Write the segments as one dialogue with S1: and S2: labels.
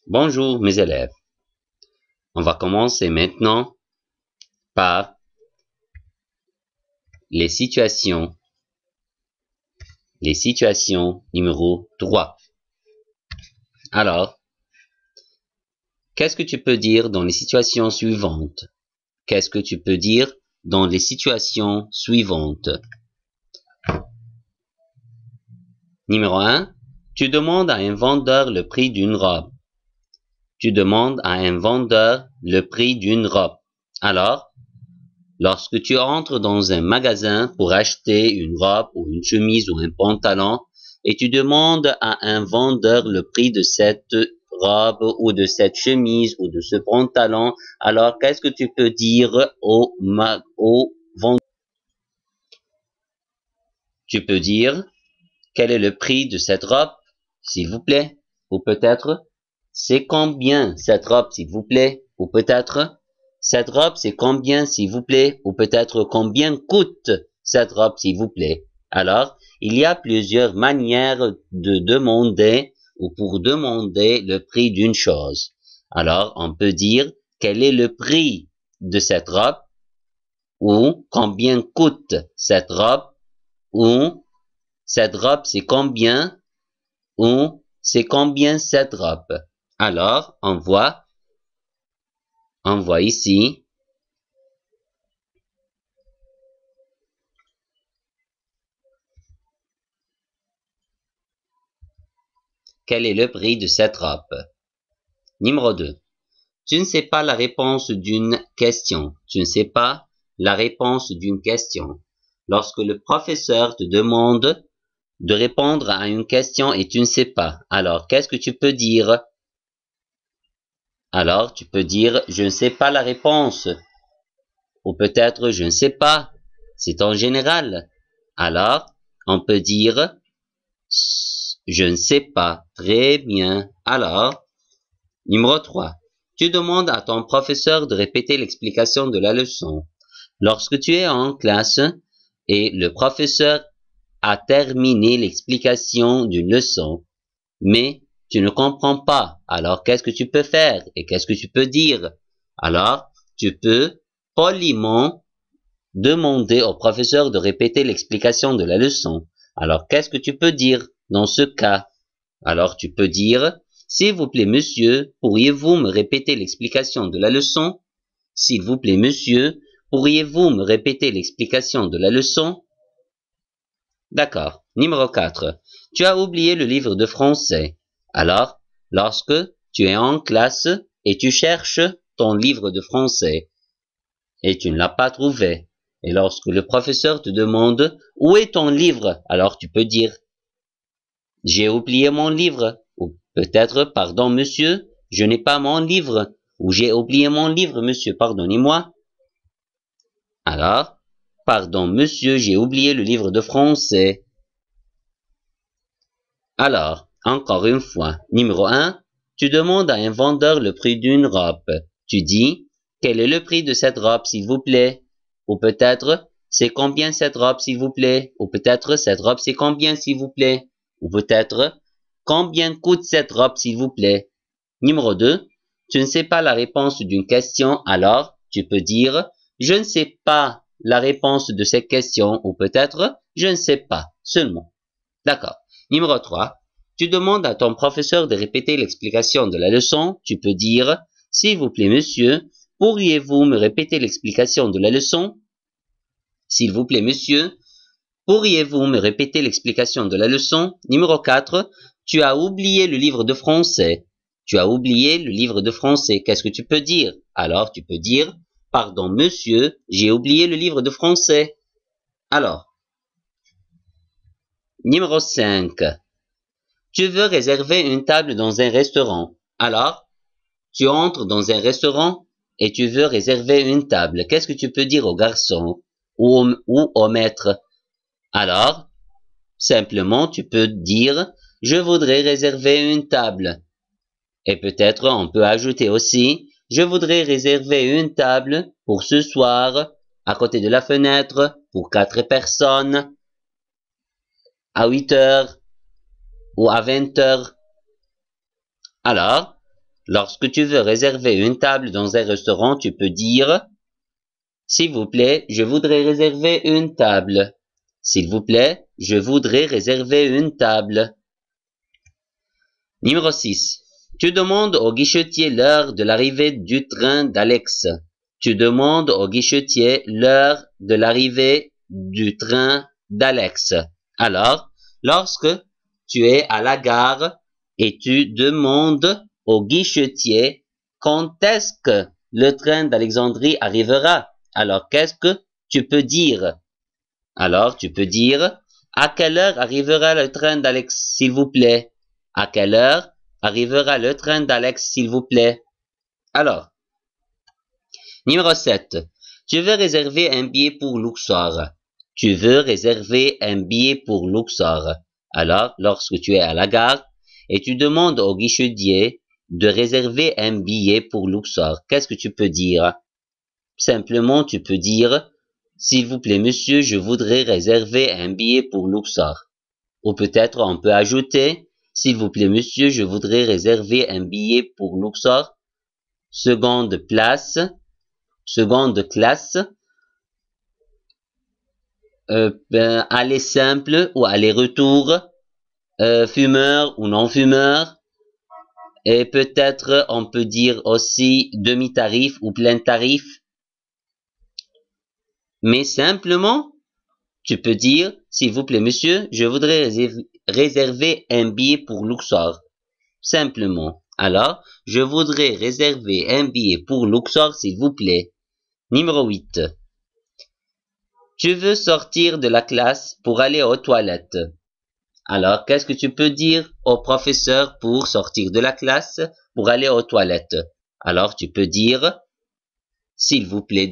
S1: Bonjour mes élèves. On va commencer maintenant par les situations numéro 3. Alors, qu'est-ce que tu peux dire dans les situations suivantes? Qu'est-ce que tu peux dire dans les situations suivantes? Numéro 1. Tu demandes à un vendeur le prix d'une robe. Tu demandes à un vendeur le prix d'une robe. Alors, lorsque tu entres dans un magasin pour acheter une robe ou une chemise ou un pantalon et tu demandes à un vendeur le prix de cette robe ou de cette chemise ou de ce pantalon, alors qu'est-ce que tu peux dire au vendeur? Tu peux dire quel est le prix de cette robe, s'il vous plaît, ou peut-être c'est combien cette robe, s'il vous plaît, ou peut-être cette robe, c'est combien, s'il vous plaît, ou peut-être combien coûte cette robe, s'il vous plaît. Alors, il y a plusieurs manières de demander ou pour demander le prix d'une chose. Alors, on peut dire quel est le prix de cette robe, ou combien coûte cette robe, ou cette robe c'est combien, ou c'est combien cette robe. Alors, on voit ici quel est le prix de cette robe. Numéro 2. Tu ne sais pas la réponse d'une question. Tu ne sais pas la réponse d'une question. Lorsque le professeur te demande de répondre à une question et tu ne sais pas, alors qu'est-ce que tu peux dire? Alors, tu peux dire « je ne sais pas la réponse » ou peut-être « je ne sais pas ». C'est en général. Alors, on peut dire « je ne sais pas ». Très bien. Alors, numéro 3. Tu demandes à ton professeur de répéter l'explication de la leçon. Lorsque tu es en classe et le professeur a terminé l'explication d'une leçon, mais tu ne comprends pas, alors qu'est-ce que tu peux faire et qu'est-ce que tu peux dire? Alors, tu peux poliment demander au professeur de répéter l'explication de la leçon. Alors, qu'est-ce que tu peux dire dans ce cas? Alors, tu peux dire « S'il vous plaît, monsieur, pourriez-vous me répéter l'explication de la leçon? S'il vous plaît, monsieur, pourriez-vous me répéter l'explication de la leçon? » D'accord. Numéro 4. Tu as oublié le livre de français. Alors, lorsque tu es en classe et tu cherches ton livre de français et tu ne l'as pas trouvé, et lorsque le professeur te demande « Où est ton livre ?» alors tu peux dire « J'ai oublié mon livre » ou peut-être « Pardon monsieur, je n'ai pas mon livre » ou « J'ai oublié mon livre monsieur, pardonnez-moi » Alors, « Pardon monsieur, j'ai oublié le livre de français » Alors, encore une fois, numéro 1, tu demandes à un vendeur le prix d'une robe. Tu dis, quel est le prix de cette robe, s'il vous plaît? Ou peut-être, c'est combien cette robe, s'il vous plaît? Ou peut-être, cette robe, c'est combien, s'il vous plaît? Ou peut-être, combien coûte cette robe, s'il vous plaît? Numéro 2, tu ne sais pas la réponse d'une question, alors tu peux dire, je ne sais pas la réponse de cette question, ou peut-être, je ne sais pas, seulement. D'accord. Numéro 3. Tu demandes à ton professeur de répéter l'explication de la leçon. Tu peux dire « S'il vous plaît, monsieur, pourriez-vous me répéter l'explication de la leçon? » S'il vous plaît, monsieur, pourriez-vous me répéter l'explication de la leçon? Numéro 4. Tu as oublié le livre de français. Tu as oublié le livre de français. Qu'est-ce que tu peux dire? Alors, tu peux dire « Pardon, monsieur, j'ai oublié le livre de français. » Alors, numéro 5. Tu veux réserver une table dans un restaurant. Alors, tu entres dans un restaurant et tu veux réserver une table. Qu'est-ce que tu peux dire au garçon ou au maître? Alors, simplement, tu peux dire « Je voudrais réserver une table ». Et peut-être on peut ajouter aussi « Je voudrais réserver une table pour ce soir à côté de la fenêtre pour 4 personnes à 8 heures ou à 20 heures. » Alors, Lorsque tu veux réserver une table dans un restaurant, tu peux dire « S'il vous plaît, je voudrais réserver une table. » S'il vous plaît, je voudrais réserver une table. Numéro 6. Tu demandes au guichetier l'heure de l'arrivée du train d'Alex. Tu demandes au guichetier l'heure de l'arrivée du train d'Alex. Alors, lorsque tu es à la gare et tu demandes au guichetier quand est-ce que le train d'Alexandrie arrivera, alors qu'est-ce que tu peux dire? Alors, tu peux dire à quelle heure arrivera le train d'Alex, s'il vous plaît? À quelle heure arrivera le train d'Alex, s'il vous plaît? Alors, numéro 7. Tu veux réserver un billet pour Luxor. Tu veux réserver un billet pour Luxor. Alors, lorsque tu es à la gare et tu demandes au guichetier de réserver un billet pour Luxor, qu'est-ce que tu peux dire? Simplement, tu peux dire « S'il vous plaît, monsieur, je voudrais réserver un billet pour Luxor. » Ou peut-être on peut ajouter « S'il vous plaît, monsieur, je voudrais réserver un billet pour Luxor. Seconde classe, aller simple ou aller-retour, fumeur ou non-fumeur. » Et peut-être on peut dire aussi demi-tarif ou plein tarif. Mais simplement, tu peux dire, s'il vous plaît, monsieur, je voudrais réserver un billet pour Luxor. Simplement. Alors, je voudrais réserver un billet pour Luxor, s'il vous plaît. Numéro 8. Tu veux sortir de la classe pour aller aux toilettes. Alors, qu'est-ce que tu peux dire au professeur pour sortir de la classe, pour aller aux toilettes? Alors, tu peux dire, s'il vous plaît,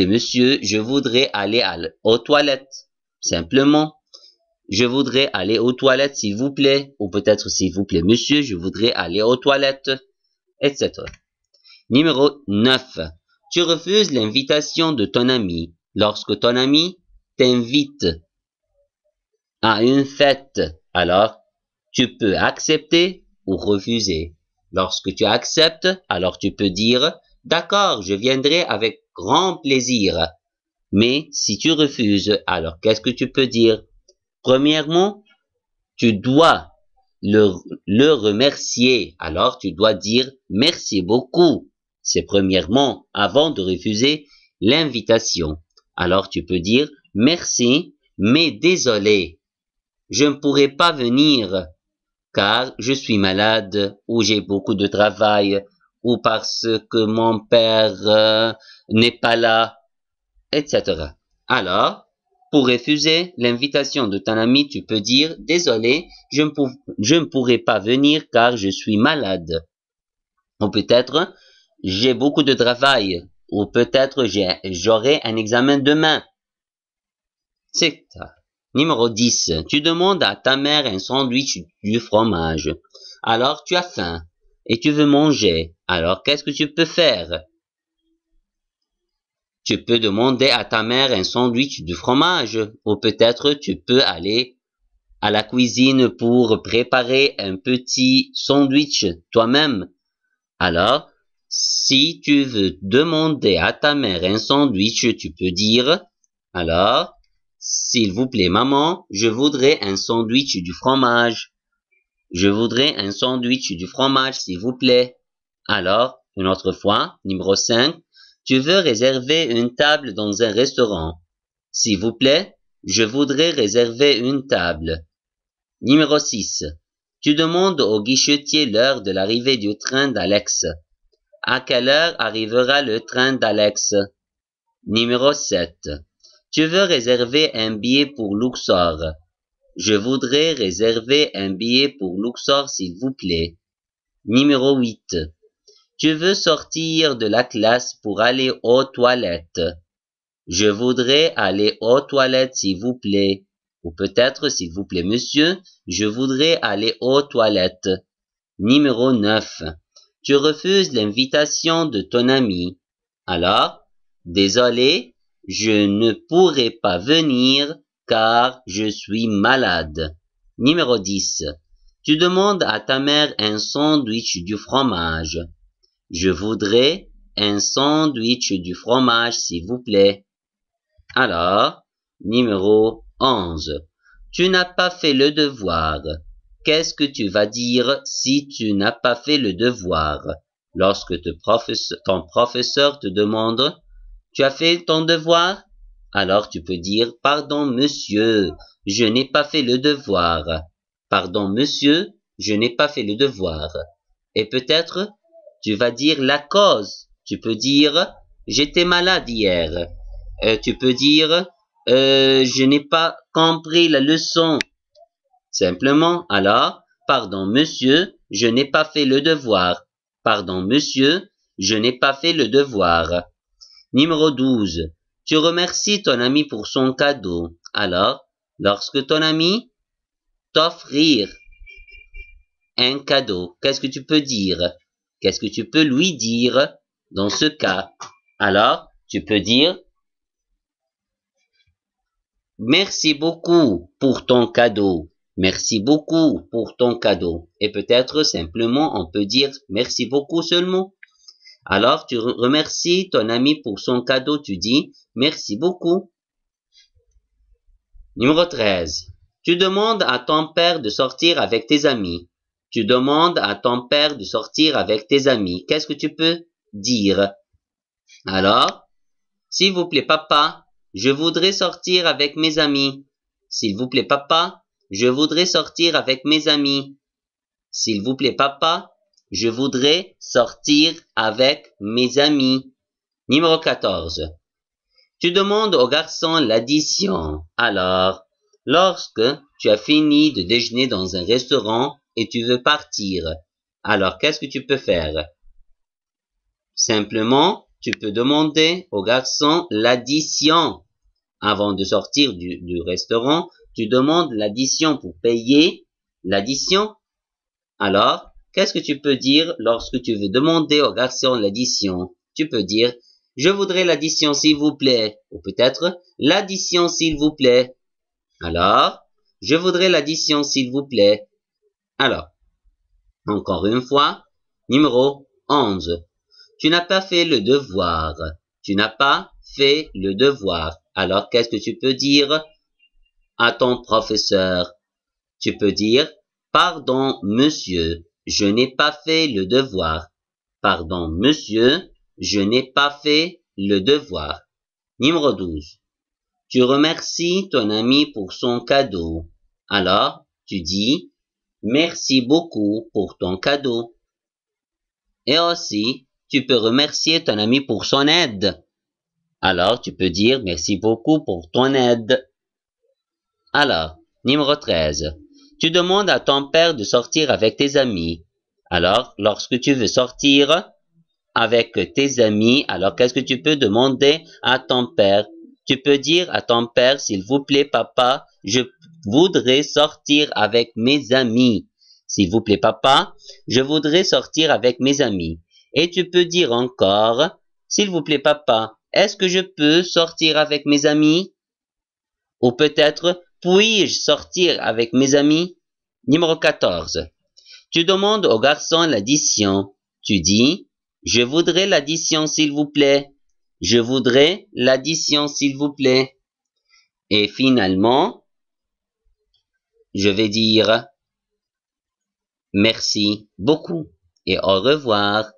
S1: monsieur, je voudrais aller aux toilettes. Simplement, je voudrais aller aux toilettes, s'il vous plaît. Ou peut-être, s'il vous plaît, monsieur, je voudrais aller aux toilettes, etc. Numéro 9. Tu refuses l'invitation de ton ami. Lorsque ton ami t'invite à une fête, alors tu peux accepter ou refuser. Lorsque tu acceptes, alors tu peux dire « D'accord, je viendrai avec grand plaisir. » Mais si tu refuses, alors qu'est-ce que tu peux dire? Premièrement, tu dois le remercier. Alors tu dois dire « Merci beaucoup. » C'est premièrement avant de refuser l'invitation. Alors tu peux dire « Merci, mais désolé. Je ne pourrai pas venir car je suis malade ou j'ai beaucoup de travail ou parce que mon père n'est pas là, etc. » Alors, pour refuser l'invitation de ton ami, tu peux dire « Désolé, je ne pourrai pas venir car je suis malade. » Ou peut-être « J'ai beaucoup de travail. » Ou peut-être « J'aurai un examen demain. » C'est ça. Numéro 10. Tu demandes à ta mère un sandwich du fromage. Alors tu as faim et tu veux manger. Alors qu'est-ce que tu peux faire? Tu peux demander à ta mère un sandwich du fromage. Ou peut-être tu peux aller à la cuisine pour préparer un petit sandwich toi-même. Alors, si tu veux demander à ta mère un sandwich, tu peux dire alors, s'il vous plaît, maman, je voudrais un sandwich du fromage. Je voudrais un sandwich du fromage, s'il vous plaît. Alors, une autre fois, numéro 5, tu veux réserver une table dans un restaurant. S'il vous plaît, je voudrais réserver une table. Numéro 6, tu demandes au guichetier l'heure de l'arrivée du train d'Alex. À quelle heure arrivera le train d'Alex? Numéro 7. Tu veux réserver un billet pour Luxor. Je voudrais réserver un billet pour Luxor, s'il vous plaît. Numéro 8. Tu veux sortir de la classe pour aller aux toilettes. Je voudrais aller aux toilettes, s'il vous plaît. Ou peut-être, s'il vous plaît, monsieur, je voudrais aller aux toilettes. Numéro 9. Tu refuses l'invitation de ton ami. Alors, désolé, je ne pourrai pas venir car je suis malade. Numéro 10. Tu demandes à ta mère un sandwich du fromage. Je voudrais un sandwich du fromage, s'il vous plaît. Alors, numéro 11. Tu n'as pas fait le devoir. Qu'est-ce que tu vas dire si tu n'as pas fait le devoir? Lorsque ton professeur te demande, tu as fait ton devoir? Alors tu peux dire, pardon monsieur, je n'ai pas fait le devoir. Pardon monsieur, je n'ai pas fait le devoir. Et peut-être, tu vas dire la cause. Tu peux dire, j'étais malade hier. Tu peux dire, je n'ai pas compris la leçon. Simplement, alors, pardon monsieur, je n'ai pas fait le devoir. Pardon monsieur, je n'ai pas fait le devoir. Numéro 12. Tu remercies ton ami pour son cadeau. Alors, lorsque ton ami t'offrir un cadeau, qu'est-ce que tu peux dire? Qu'est-ce que tu peux lui dire dans ce cas? Alors, tu peux dire merci beaucoup pour ton cadeau. Merci beaucoup pour ton cadeau. Et peut-être simplement on peut dire merci beaucoup seulement. Alors tu remercies ton ami pour son cadeau, tu dis merci beaucoup. Numéro 13. Tu demandes à ton père de sortir avec tes amis. Tu demandes à ton père de sortir avec tes amis. Qu'est-ce que tu peux dire? Alors, s'il vous plaît papa, je voudrais sortir avec mes amis. S'il vous plaît papa, je voudrais sortir avec mes amis. S'il vous plaît papa, je voudrais sortir avec mes amis. Numéro 14. Tu demandes au garçon l'addition. Alors, lorsque tu as fini de déjeuner dans un restaurant et tu veux partir, alors qu'est-ce que tu peux faire? Simplement, tu peux demander au garçon l'addition. Avant de sortir du restaurant, tu demandes l'addition pour payer l'addition. Alors, qu'est-ce que tu peux dire lorsque tu veux demander au garçon l'addition? Tu peux dire, je voudrais l'addition s'il vous plaît. Ou peut-être, l'addition s'il vous plaît. Alors, je voudrais l'addition s'il vous plaît. Alors, encore une fois, numéro 11. Tu n'as pas fait le devoir. Tu n'as pas fait le devoir. Alors, qu'est-ce que tu peux dire à ton professeur? Tu peux dire, pardon, monsieur, je n'ai pas fait le devoir. Pardon, monsieur, je n'ai pas fait le devoir. Numéro 12. Tu remercies ton ami pour son cadeau. Alors, tu dis, merci beaucoup pour ton cadeau. Et aussi, tu peux remercier ton ami pour son aide. Alors, tu peux dire merci beaucoup pour ton aide. Alors, numéro 13. Tu demandes à ton père de sortir avec tes amis. Alors, lorsque tu veux sortir avec tes amis, alors qu'est-ce que tu peux demander à ton père? Tu peux dire à ton père, s'il vous plaît, papa, je voudrais sortir avec mes amis. S'il vous plaît, papa, je voudrais sortir avec mes amis. Et tu peux dire encore, s'il vous plaît, papa, est-ce que je peux sortir avec mes amis? Ou peut-être, puis-je sortir avec mes amis? Numéro 14. Tu demandes au garçon l'addition. Tu dis, je voudrais l'addition s'il vous plaît. Je voudrais l'addition s'il vous plaît. Et finalement, je vais dire merci beaucoup et au revoir.